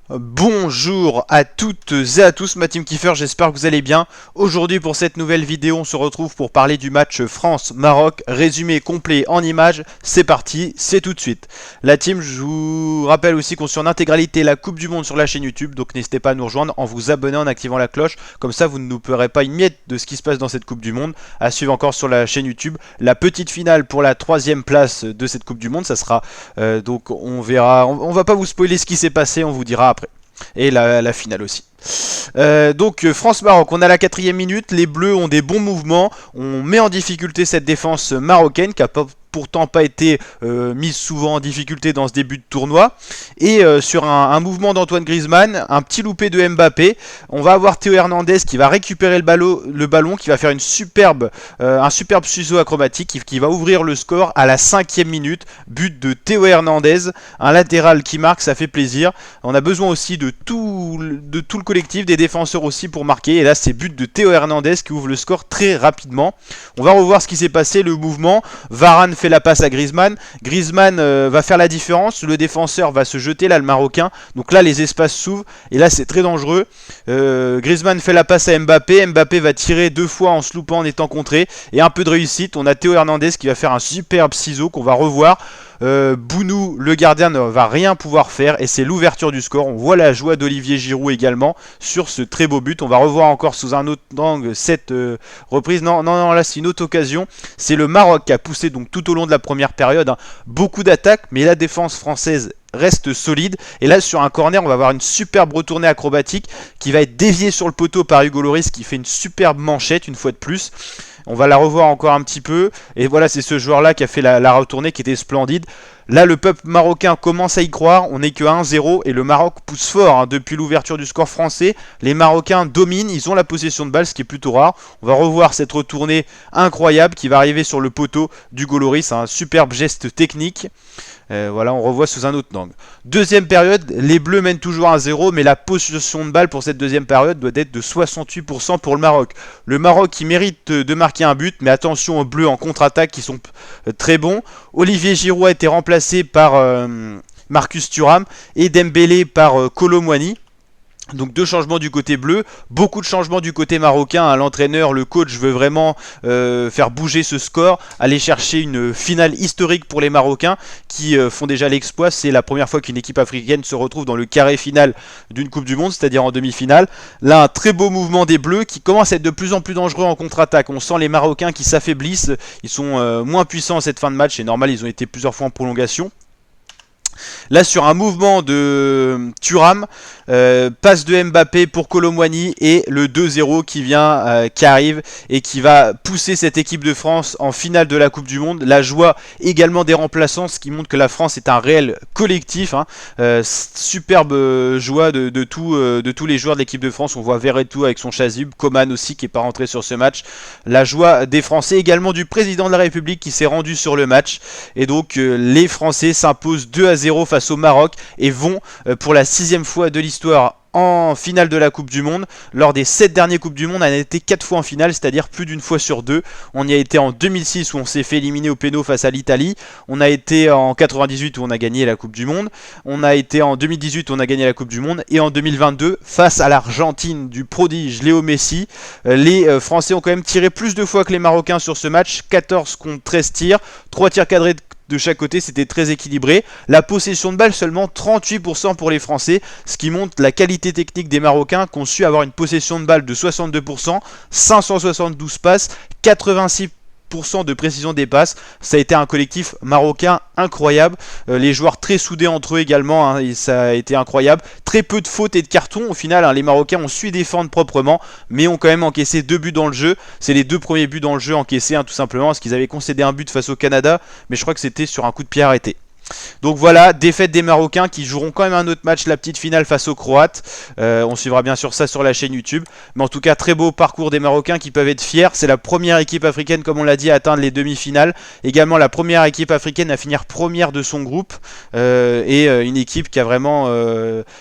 Bonjour à toutes et à tous, ma team Kiefer, j'espère que vous allez bien. Aujourd'hui pour cette nouvelle vidéo, on se retrouve pour parler du match France-Maroc, résumé complet en images. C'est parti, c'est tout de suite. La team, je vous rappelle aussi qu'on suit en intégralité la Coupe du Monde sur la chaîne YouTube, donc n'hésitez pas à nous rejoindre en vous abonnant, en activant la cloche. Comme ça, vous ne nous paierez pas une miette de ce qui se passe dans cette Coupe du Monde. À suivre encore sur la chaîne YouTube la petite finale pour la 3e place de cette Coupe du Monde. Ça sera, donc on verra, on va pas vous spoiler ce qui s'est passé, on vous dira après. Et la finale aussi. Donc France-Maroc, on a la 4e minute, les Bleus ont des bons mouvements, on met en difficulté cette défense marocaine qui a pourtant pas été mise souvent en difficulté dans ce début de tournoi. Et sur un mouvement d'Antoine Griezmann, un petit loupé de Mbappé, on va avoir Théo Hernandez qui va récupérer le ballon, qui va faire un superbe ciseau acrobatique qui va ouvrir le score à la 5e minute. But de Théo Hernandez, un latéral qui marque, ça fait plaisir. On a besoin aussi de tout le collectif, des défenseurs aussi pour marquer. Et là, c'est but de Théo Hernandez qui ouvre le score très rapidement. On va revoir ce qui s'est passé, le mouvement. Varane fait la passe à Griezmann. Griezmann va faire la différence. Le défenseur va se jeter, là, le Marocain. Donc là, les espaces s'ouvrent. Et là, c'est très dangereux. Griezmann fait la passe à Mbappé. Mbappé va tirer 2 fois en se loupant, en étant contré. Et un peu de réussite. On a Théo Hernandez qui va faire un superbe ciseau qu'on va revoir. Bounou, le gardien, ne va rien pouvoir faire et c'est l'ouverture du score. On voit la joie d'Olivier Giroud également sur ce très beau but. On va revoir encore sous un autre angle cette reprise. Non, là c'est une autre occasion. C'est le Maroc qui a poussé donc tout au long de la première période, hein, beaucoup d'attaques, mais la défense française reste solide. Et là sur un corner, on va avoir une superbe retournée acrobatique qui va être déviée sur le poteau par Hugo Lloris qui fait une superbe manchette une fois de plus. On va la revoir encore un petit peu. Et voilà, c'est ce joueur-là qui a fait la retournée qui était splendide. Là, le peuple marocain commence à y croire. On n'est que 1-0 et le Maroc pousse fort, hein, depuis l'ouverture du score français. Les Marocains dominent, ils ont la possession de balle, ce qui est plutôt rare. On va revoir cette retournée incroyable qui va arriver sur le poteau d'Hugo Lloris. Un superbe geste technique. Voilà, on revoit sous un autre angle. Deuxième période, les Bleus mènent toujours 1-0, mais la possession de balle pour cette deuxième période doit être de 68% pour le Maroc. Le Maroc qui mérite de marquer un but, mais attention aux Bleus en contre-attaque qui sont très bons. Olivier Giroud a été remplacé par Marcus Thuram et Dembélé par Kolo Muani. Donc 2 changements du côté bleu, beaucoup de changements du côté marocain, hein. L'entraîneur, le coach veut vraiment faire bouger ce score, aller chercher une finale historique pour les Marocains qui font déjà l'exploit. C'est la première fois qu'une équipe africaine se retrouve dans le carré final d'une Coupe du Monde, c'est-à-dire en demi-finale. Là, un très beau mouvement des Bleus qui commence à être de plus en plus dangereux en contre-attaque. On sent les Marocains qui s'affaiblissent, ils sont moins puissants en cette fin de match, c'est normal, ils ont été plusieurs fois en prolongation. Là sur un mouvement de Thuram, passe de Mbappé pour Kolo Muani et le 2-0 qui arrive et qui va pousser cette équipe de France en finale de la Coupe du Monde. La joie également des remplaçants, ce qui montre que la France est un réel collectif, hein. Superbe joie de tous les joueurs de l'équipe de France. On voit Verretou avec son chasuble, Coman aussi qui n'est pas rentré sur ce match. La joie des Français, également du président de la République qui s'est rendu sur le match. Et donc les Français s'imposent 2-0 face au Maroc et vont pour la 6e fois de l'histoire en finale de la Coupe du Monde. Lors des 7 dernières Coupes du Monde, on a été 4 fois en finale, c'est-à-dire plus d'une fois sur 2. On y a été en 2006 où on s'est fait éliminer au péno face à l'Italie. On a été en 98 où on a gagné la Coupe du Monde. On a été en 2018 où on a gagné la Coupe du Monde. Et en 2022 face à l'Argentine du prodige Léo Messi. Les Français ont quand même tiré plus de fois que les Marocains sur ce match. 14 contre 13 tirs. 3 tirs cadrés de chaque côté, c'était très équilibré. La possession de balle, seulement 38% pour les Français, ce qui montre la qualité technique des Marocains qui ont su avoir une possession de balle de 62%, 572 passes, 86% de précision des passes. Ça a été un collectif marocain incroyable, les joueurs très soudés entre eux également, hein, et ça a été incroyable. Très peu de fautes et de cartons au final, hein. Les Marocains ont su défendre proprement, mais ont quand même encaissé 2 buts dans le jeu. C'est les 2 premiers buts dans le jeu encaissés, hein, tout simplement, parce qu'ils avaient concédé un but face au Canada, mais je crois que c'était sur un coup de pied arrêté. Donc voilà, défaite des Marocains qui joueront quand même un autre match, la petite finale face aux Croates. On suivra bien sûr ça sur la chaîne YouTube. Mais en tout cas, très beau parcours des Marocains qui peuvent être fiers. C'est la première équipe africaine, comme on l'a dit, à atteindre les demi-finales. Également la première équipe africaine à finir première de son groupe. Une équipe qui a vraiment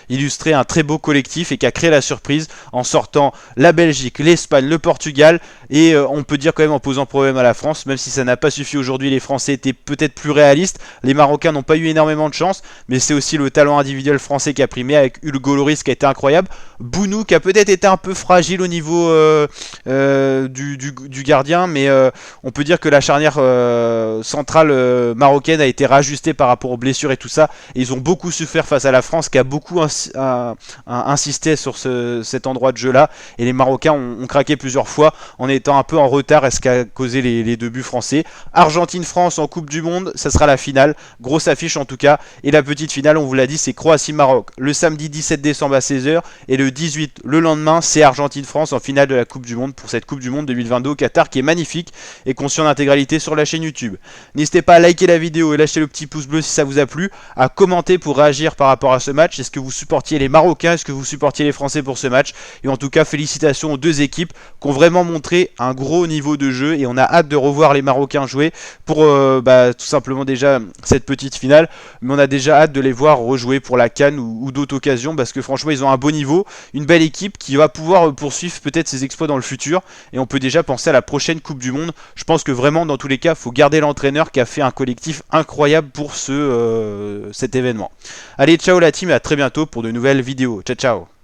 illustré un très beau collectif et qui a créé la surprise en sortant la Belgique, l'Espagne, le Portugal. Et on peut dire quand même en posant problème à la France, même si ça n'a pas suffi aujourd'hui, les Français étaient peut-être plus réalistes. Les Marocains n'ont pas eu énormément de chance, mais c'est aussi le talent individuel français qui a primé, avec Hugo Lloris qui a été incroyable, Bounou qui a peut-être été un peu fragile au niveau du gardien, mais on peut dire que la charnière centrale marocaine a été rajustée par rapport aux blessures et tout ça, et ils ont beaucoup souffert face à la France qui a beaucoup insisté sur cet endroit de jeu là, et les Marocains ont craqué plusieurs fois en étant un peu en retard, et ce qui a causé les deux buts français. Argentine-France en Coupe du Monde, ça sera la finale, grosse affiche en tout cas, et la petite finale, on vous l'a dit, c'est Croatie-Maroc le samedi 17 décembre à 16h, et le 18 le lendemain c'est Argentine-France en finale de la Coupe du Monde, pour cette Coupe du Monde 2022 au Qatar qui est magnifique et qu'on suit en intégralité sur la chaîne YouTube. N'hésitez pas à liker la vidéo et lâcher le petit pouce bleu si ça vous a plu, à commenter pour réagir par rapport à ce match. Est-ce que vous supportiez les Marocains, est-ce que vous supportiez les Français pour ce match? Et en tout cas félicitations aux deux équipes qui ont vraiment montré un gros niveau de jeu, et on a hâte de revoir les Marocains jouer pour tout simplement déjà cette petite finale, mais on a déjà hâte de les voir rejouer pour la CAN ou d'autres occasions, parce que franchement ils ont un beau niveau, une belle équipe qui va pouvoir poursuivre peut-être ses exploits dans le futur, et on peut déjà penser à la prochaine Coupe du Monde. Je pense que vraiment dans tous les cas il faut garder l'entraîneur qui a fait un collectif incroyable pour cet événement. Allez, ciao la team, et à très bientôt pour de nouvelles vidéos. Ciao ciao.